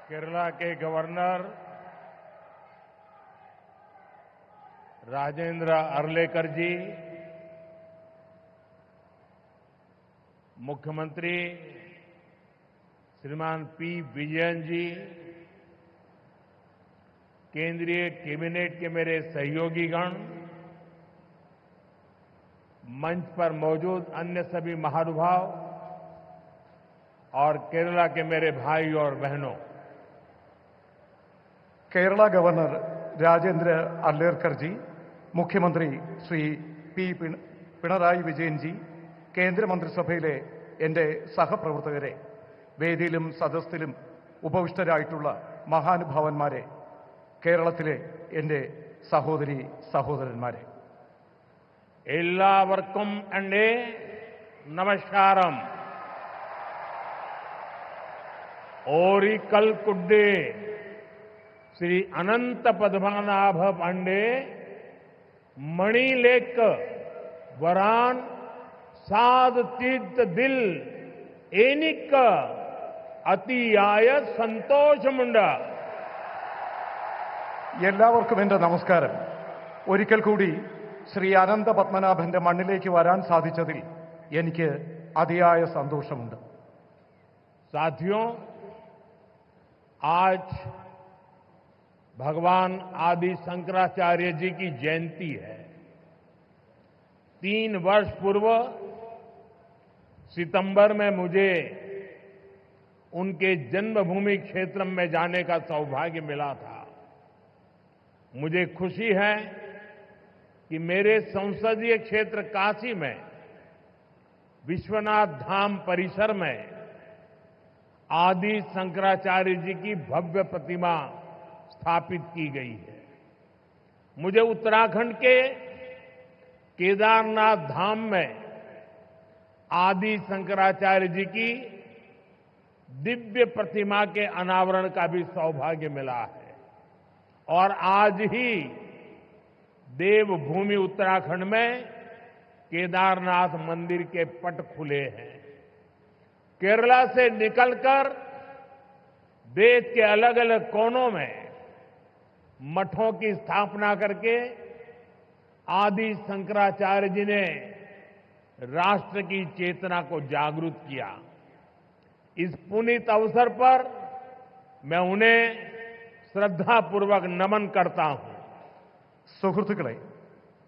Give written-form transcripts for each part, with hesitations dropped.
केरला के गवर्नर राजेंद्र अर्लेकर जी, मुख्यमंत्री श्रीमान पी विजयन जी, केंद्रीय कैबिनेट के मेरे सहयोगीगण, मंच पर मौजूद अन्य सभी महानुभाव और केरला के मेरे भाई और बहनों, കേരള ഗവർണർ രാജേന്ദ്ര അർലേക്കർ ജി, മുഖ്യമന്ത്രി ശ്രീ പി പിണറായി വിജയൻ ജി, കേന്ദ്രമന്ത്രിസഭയിലെ എൻ്റെ സഹപ്രവർത്തകരെ, വേദിയിലും സദസ്സിലും ഉപവിഷ്ടരായിട്ടുള്ള മഹാനുഭാവന്മാരെ, കേരളത്തിലെ എൻ്റെ സഹോദരി സഹോദരന്മാരെ, എല്ലാവർക്കും എൻ്റെ നമസ്കാരം. ओरिकल कुड्डे श्री अनंत पद्मनाभ पांडे मणिलेक वरान साध तीर्थ दिल एनिक अतियाय സന്തോഷമുണ്ട്. എല്ലാവർക്കും എൻ്റെ നമസ്കാരം. ഒരിക്കൽ കൂടി ശ്രീ അനന്ത പത്മനാഭന്റെ മണ്ണിലേക്ക് വരാൻ സാധിച്ചതിൽ എനിക്ക് അതിയായ സന്തോഷമുണ്ട്. साथियों, आज भगवान आदि शंकराचार्य जी की जयंती है. 3 वर्ष पूर्व सितंबर में मुझे उनके जन्मभूमि क्षेत्र में जाने का सौभाग्य मिला था. मुझे खुशी है कि मेरे संसदीय क्षेत्र काशी में विश्वनाथ धाम परिसर में आदि शंकराचार्य जी की भव्य प्रतिमा स्थापित की गई है. मुझे उत्तराखंड के केदारनाथ धाम में आदि शंकराचार्य जी की दिव्य प्रतिमा के अनावरण का भी सौभाग्य मिला है. और आज ही देवभूमि उत्तराखंड में केदारनाथ मंदिर के पट खुले हैं. केरला से निकलकर देश के अलग अलग कोनों में मठों की स्थापना करके आदि शंकराचार्य जी ने राष्ट्र की चेतना को जागृत किया. इस पुनीत अवसर पर मैं उन्हें श्रद्धापूर्वक नमन करता हूं. സുഹൃത്തുക്കളെ,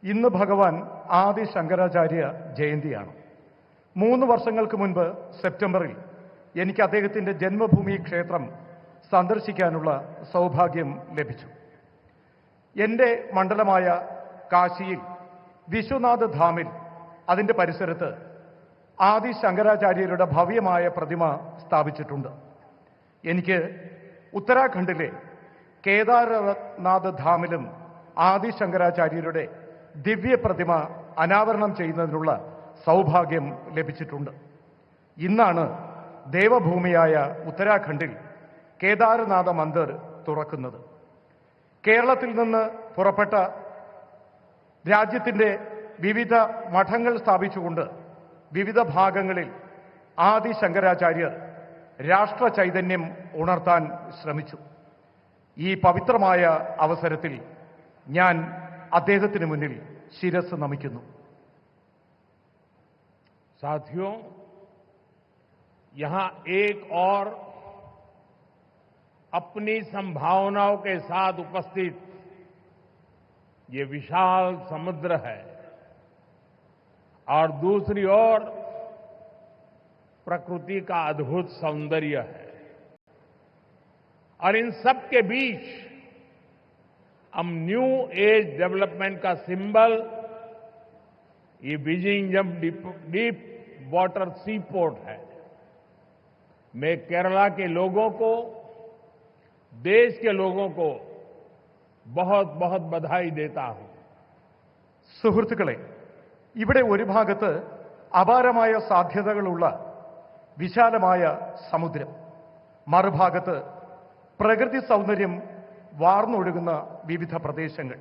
ഇന്ന് ഭഗവാൻ ആദി ശങ്കരാചാര്യ ജയന്തിയാണ്. 3 വർഷങ്ങൾക്ക് മുൻപ് സെപ്റ്റംബറിൽ എനിക്ക് അദ്ദേഹത്തിന്റെ ജന്മഭൂമി ക്ഷേത്രം സന്ദർശിക്കാനുള്ള സൗഭാഗ്യം ലഭിച്ചു. എൻ്റെ മണ്ഡലമായ കാശിയിൽ വിശ്വനാഥ് ധാമിൽ അതിന്റെ പരിസരത്ത് ആദി ശങ്കരാചാര്യരുടെ ഭവ്യമായ പ്രതിമ സ്ഥാപിച്ചിട്ടുണ്ട്. എനിക്ക് ഉത്തരാഖണ്ഡിലെ കേദാരനാഥ് ധാമിലും ആദി ശങ്കരാചാര്യരുടെ ദിവ്യ പ്രതിമ അനാവരണം ചെയ്യുന്നതിനുള്ള സൗഭാഗ്യം ലഭിച്ചിട്ടുണ്ട്. ഇന്നാണ് ദേവഭൂമിയായ ഉത്തരാഖണ്ഡിൽ കേദാരനാഥ മന്ദിർ തുറക്കുന്നത്. കേരളത്തിൽ നിന്ന് പുറപ്പെട്ട രാജ്യത്തിന്റെ വിവിധ മഠങ്ങൾ സ്ഥാപിച്ചുകൊണ്ട് വിവിധ ഭാഗങ്ങളിൽ ആദി ശങ്കരാചാര്യർ രാഷ്ട്ര ചൈതന്യം ഉണർത്താൻ ശ്രമിച്ചു. ഈ പവിത്രമായ അവസരത്തിൽ ഞാൻ അദ്ദേഹത്തിന് മുന്നിൽ ശിരസ് നമിക്കുന്നു. साथियों, यहां एक और अपनी संभावनाओं के साथ उपस्थित ये विशाल समुद्र है और दूसरी ओर प्रकृति का अद्भुत सौंदर्य है. और इन सब के बीच हम न्यू एज डेवलपमेंट का सिंबल ये विजिंगम डीप वाटर सी पोर्ट है. मैं केरला के लोगों को, देश के लोगों को बहुत बहुत बधाई देता हूं. സുഹൃത്തുക്കളെ, ഇവിടെ ഒരു ഭാഗത്ത് അപാരമായ സാധ്യതകളുള്ള വിശാലമായ സമുദ്രം, മറുഭാഗത്ത് പ്രകൃതി സൗന്ദര്യം വാർന്നൊഴുകുന്ന വിവിധ പ്രദേശങ്ങൾ.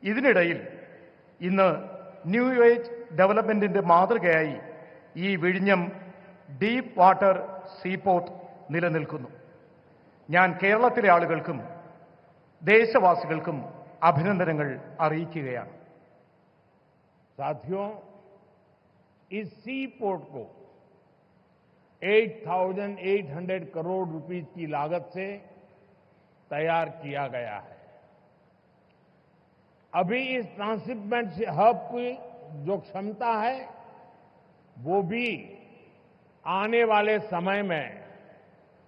ഇതിനിടയിൽ ഇന്ന് ന്യൂ ഏജ് ഡെവലപ്മെന്റിന്റെ മാതൃകയായി ഈ വിഴിഞ്ഞം ഡീപ്പ് വാട്ടർ സീപോർട്ട് നിലനിൽക്കുന്നു. ഞാൻ കേരളത്തിലെ ആളുകൾക്കും ദേശവാസികൾക്കും അഭിനന്ദനങ്ങൾ അറിയിക്കുകയാണ്. साथियों, इस सी पोर्ट को 8,800 करोड़ रुपीस की लागत से तैयार किया गया है. अभी इस ट्रांसशिपमेंट हब की जो क्षमता है वो भी आने वाले समय में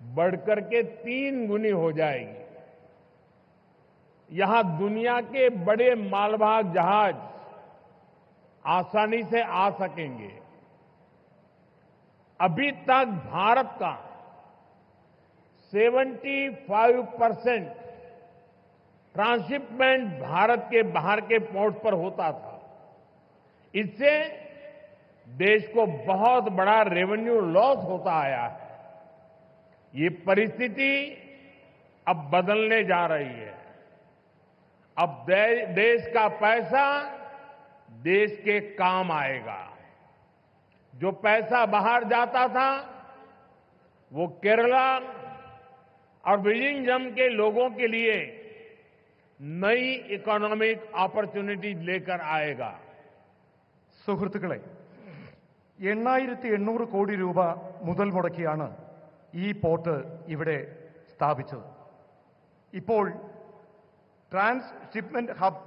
बढ़कर के 3 गुनी हो जाएगी. यहां दुनिया के बड़े मालवाहक जहाज आसानी से आ सकेंगे. अभी तक भारत का 75% ट्रांसशिपमेंट भारत के बाहर के पोर्ट पर होता था. इससे देश को बहुत बड़ा रेवेन्यू लॉस होता आया है. ये परिस्थिति अब बदलने जा रही है. अब देश का पैसा देश के काम आएगा. जो पैसा बाहर जाता था वो केरला और विलिंगम के लोगों के लिए नई इकोनॉमिक अपॉर्चुनिटी लेकर आएगा. സുഹൃത്തുക്കളെ, 8,800 കോടി രൂപ മുതൽ മുടക്കിയാണ് ഈ പോർട്ട് ഇവിടെ സ്ഥാപിച്ചത്. ഇപ്പോൾ ട്രാൻസ്ഷിപ്മെന്റ് ഹബ്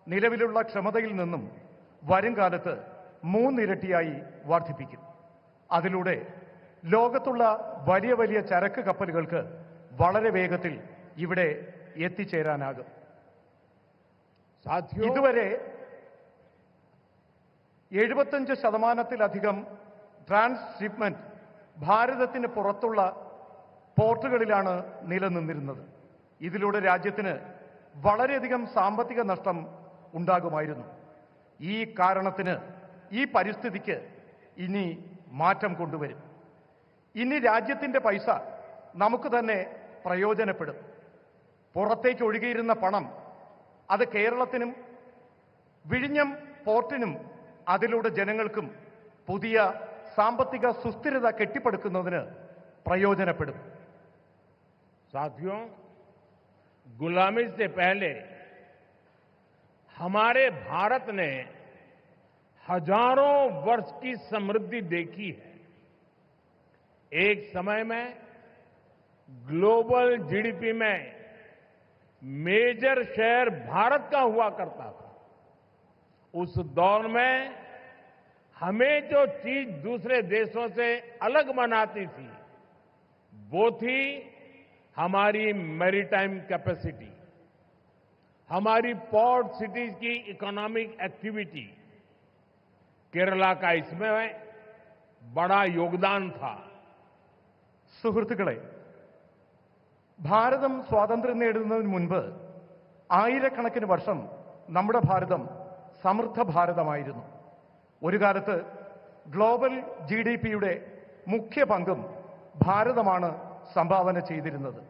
നിലവിലുള്ള ക്ഷമതയിൽ നിന്നും വരും കാലത്ത് 3 ഇരട്ടിയായി വർദ്ധിപ്പിക്കും. അതിലൂടെ ലോകത്തുള്ള വലിയ വലിയ ചരക്ക് കപ്പലുകൾക്ക് വളരെ വേഗത്തിൽ ഇവിടെ എത്തിച്ചേരാനാകും. ഇതുവരെ 75%-ലധികം ട്രാൻസ്ഷിപ്മെന്റ് ഭാരതത്തിന് പുറത്തുള്ള പോർട്ടുകളിലാണ് നിലനിന്നിരുന്നത്. ഇതിലൂടെ രാജ്യത്തിന് വളരെയധികം സാമ്പത്തിക നഷ്ടം ഉണ്ടാകുമായിരുന്നു. ഈ കാരണത്തിന്, ഈ പരിസ്ഥിതിക്ക് ഇനി മാറ്റം കൊണ്ടുവരും. ഇനി രാജ്യത്തിന്റെ പൈസ നമുക്ക് തന്നെ പ്രയോജനപ്പെടും. പുറത്തേക്ക് ഒഴുകിയിരുന്ന പണം അത് കേരളത്തിനും വിഴിഞ്ഞം പോർട്ടിനും അതിലൂടെ ജനങ്ങൾക്കും പുതിയ സാമ്പത്തിക സുസ്ഥിരത കെട്ടിപ്പടുക്കുന്നതിന് പ്രയോജനപ്പെടും. साथियों, गुलामी से पहले हमारे भारत ने हजारों वर्ष की समृद्धि देखी है. एक समय में ग्लोबल जीडीपी में मेजर शेयर भारत का हुआ करता था. उस दौर में हमें जो चीज दूसरे देशों से अलग बनाती थी वो थी हमारी मैरीटाइम कैपेसिटी, हमारी पोर्ट सिटीज की इकोनॉमिक एक्टिविटी. केरला का इसमें बड़ा योगदान था. സുഹൃത്തുക്കളെ, ഭാരതം സ്വാതന്ത്ര്യം നേടുന്നതിന് മുൻപ് ആയിരക്കണക്കിന് വർഷം നമ്മുടെ ഭാരതം സമൃദ്ധ ഭാരതമായിരുന്നു. ഒരു കാലത്ത് ഗ്ലോബൽ GDPയുടെ മുഖ്യ പങ്കും ഭാരതമാണ് സംഭാവന ചെയ്തിരുന്നത്.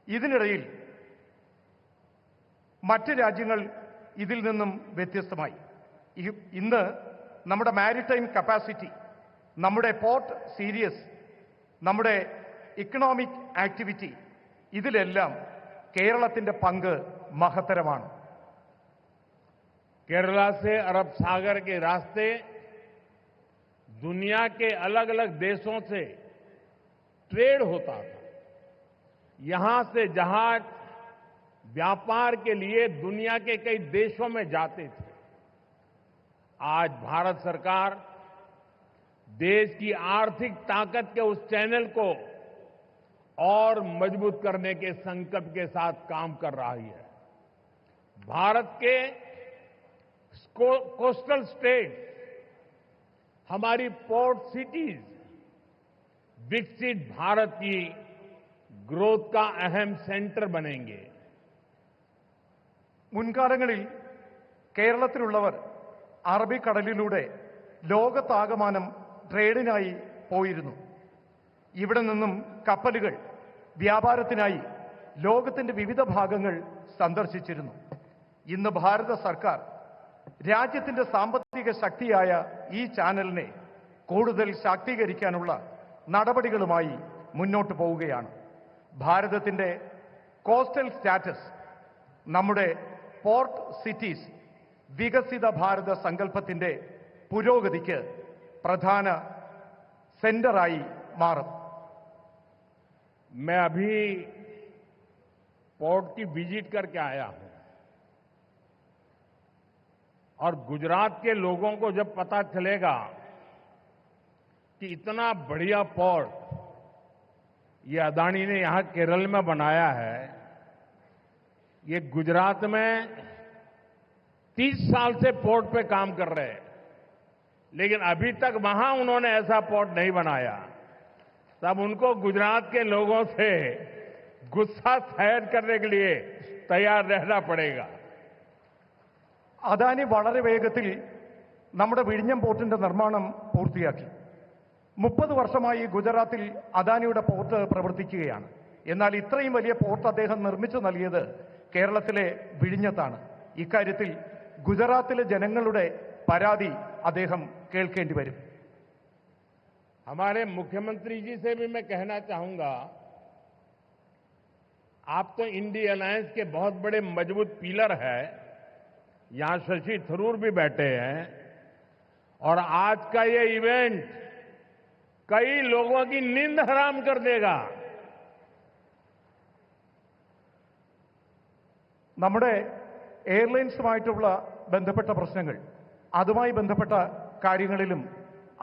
ഇതിനിടയിൽ മറ്റ് രാജ്യങ്ങൾ ഇതിൽ നിന്നും വ്യത്യസ്തമായി. ഇന്ന് നമ്മുടെ മാരിടൈം കപ്പാസിറ്റി, നമ്മുടെ പോർട്ട് സീരീസ്, നമ്മുടെ ഇക്കണോമിക് ആക്ടിവിറ്റി, ഇതിലെല്ലാം കേരളത്തിന്റെ പങ്ക് മഹത്തരമാണ്. केरला से अरब सागर के रास्ते दुनिया के अलग अलग देशों से ट्रेड होता था. यहां से जहाज व्यापार के लिए दुनिया के कई देशों में जाते थे. आज भारत सरकार देश की आर्थिक ताकत के उस चैनल को और मजबूत करने के संकल्प के साथ काम कर रही है. भारत के कोस्टल स्टेट, हमारी पोर्ट सिटीज विकसित भारत की ग्रोथ का अहम सेंटर बनेंगे. മുൻകാലങ്ങളിൽ കേരളത്തിലുള്ളവർ അറബിക്കടലിലൂടെ ലോകത്താകമാനം ട്രേഡിനായി പോയിരുന്നു. ഇവിടെ നിന്നും കപ്പലുകൾ വ്യാപാരത്തിനായി ലോകത്തിന്റെ വിവിധ ഭാഗങ്ങൾ സന്ദർശിച്ചിരുന്നു. ഇന്ന് ഭാരത സർക്കാർ രാജ്യത്തിന്റെ സാമ്പത്തിക ശക്തിയായ ഈ ചാനലിനെ കൂടുതൽ ശാക്തീകരിക്കാനുള്ള നടപടികളുമായി മുന്നോട്ട് പോവുകയാണ്. ഭാരതത്തിന്റെ കോസ്റ്റൽ സ്റ്റാറ്റസ് നമ്മുടെ പോർട്ട് സിറ്റീസ് വികസിത ഭാരത സങ്കല്പത്തിന്റെ പുരോഗതിക്ക് പ്രധാന സെന്ററായി മാറും. मैं अभी पोर्ट की विजिट करके आया हूं और गुजरात के लोगों को जब पता चलेगा कि इतना बढ़िया पोर्ट ये अदानी ने यहां केरल में बनाया है, ये गुजरात में 30 साल से पोर्ट पे काम कर रहे हैं, लेकिन अभी तक वहां उन्होंने ऐसा पोर्ट नहीं बनाया, तब उनको गुजरात के लोगों से गुस्सा सहन करने के लिए तैयार रहना पड़ेगा. അദാനി വളരെ വേഗത്തിൽ നമ്മുടെ വിഴിഞ്ഞം പോർട്ടിന്റെ നിർമ്മാണം പൂർത്തിയാക്കി. 30 വർഷമായി ഗുജറാത്തിൽ അദാനിയുടെ പോർട്ട് പ്രവർത്തിക്കുകയാണ്. എന്നാൽ ഇത്രയും വലിയ പോർട്ട് അദ്ദേഹം നിർമ്മിച്ചു നൽകിയത് കേരളത്തിലെ വിഴിഞ്ഞത്താണ്. ഇക്കാര്യത്തിൽ ഗുജറാത്തിലെ ജനങ്ങളുടെ പരാതി അദ്ദേഹം കേൾക്കേണ്ടി വരും. हमारे मुख्यमंत्री जी से भी मैं कहना चाहूंगा, आप तो इंडिया अलायंस के बहुत बड़े मजबूत पिलर हैं, यहां शशि थरूर भी बैठे हैं, और आज का ये इवेंट कई लोगों की नींद हराम कर देगा. നമ്മുടെ എയർലൈൻസുമായിട്ടുള്ള ബന്ധപ്പെട്ട പ്രശ്നങ്ങൾ, അതുമായി ബന്ധപ്പെട്ട കാര്യങ്ങളിലും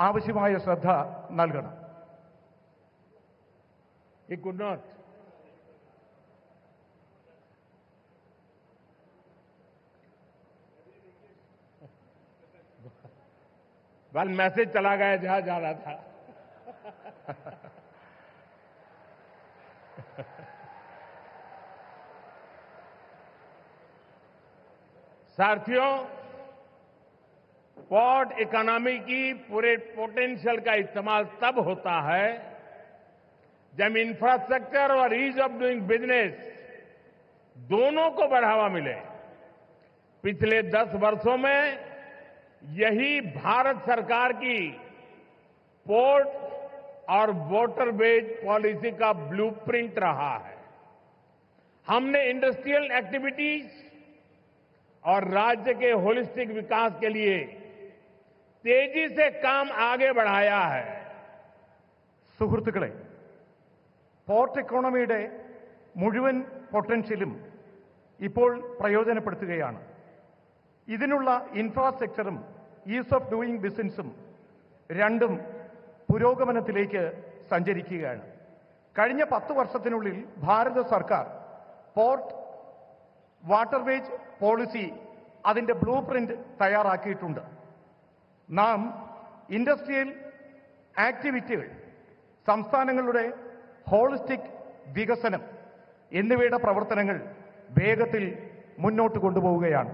ആവശ്യമായ ശ്രദ്ധ നൽകണം. He could not. well, message चला गया जहां जा रहा था. साथियों, पोर्ट इकोनॉमी की पूरे पोटेंशियल का इस्तेमाल तब होता है जब इंफ्रास्ट्रक्चर और ईज ऑफ डूइंग बिजनेस दोनों को बढ़ावा मिले. पिछले 10 वर्षों में यही भारत सरकार की पोर्ट और वाटरवेज पॉलिसी का ब्लूप्रिंट रहा है. हमने इंडस्ट्रियल एक्टिविटीज और राज्य के होलिस्टिक विकास के लिए तेजी से काम आगे बढ़ाया है. സുഹൃത്തുക്കളെ, പോർട്ട് ഇക്കോണമിയുടെ മുഴുവൻ പൊട്ടൻഷ്യലും ഇപ്പോൾ പ്രയോജനപ്പെടുത്തുകയാണ്. ഇതിനുള്ള ഇൻഫ്രാസ്ട്രക്ചറും ഈസ് ഓഫ് ഡൂയിങ് ബിസിനസ്സും രണ്ടും പുരോഗമനത്തിലേക്ക് സഞ്ചരിക്കുകയാണ്. കഴിഞ്ഞ 10 വർഷത്തിനുള്ളിൽ ഭാരത സർക്കാർ പോർട്ട് വാട്ടർവേജ് പോളിസി അതിന്റെ ബ്ലൂ പ്രിന്റ് തയ്യാറാക്കിയിട്ടുണ്ട്. നാം ഇൻഡസ്ട്രിയൽ ആക്ടിവിറ്റികൾ, സംസ്ഥാനങ്ങളുടെ ഹോളിസ്റ്റിക് വികസനം എന്നിവയുടെ പ്രവർത്തനങ്ങൾ വേഗത്തിൽ മുന്നോട്ട് കൊണ്ടുപോവുകയാണ്.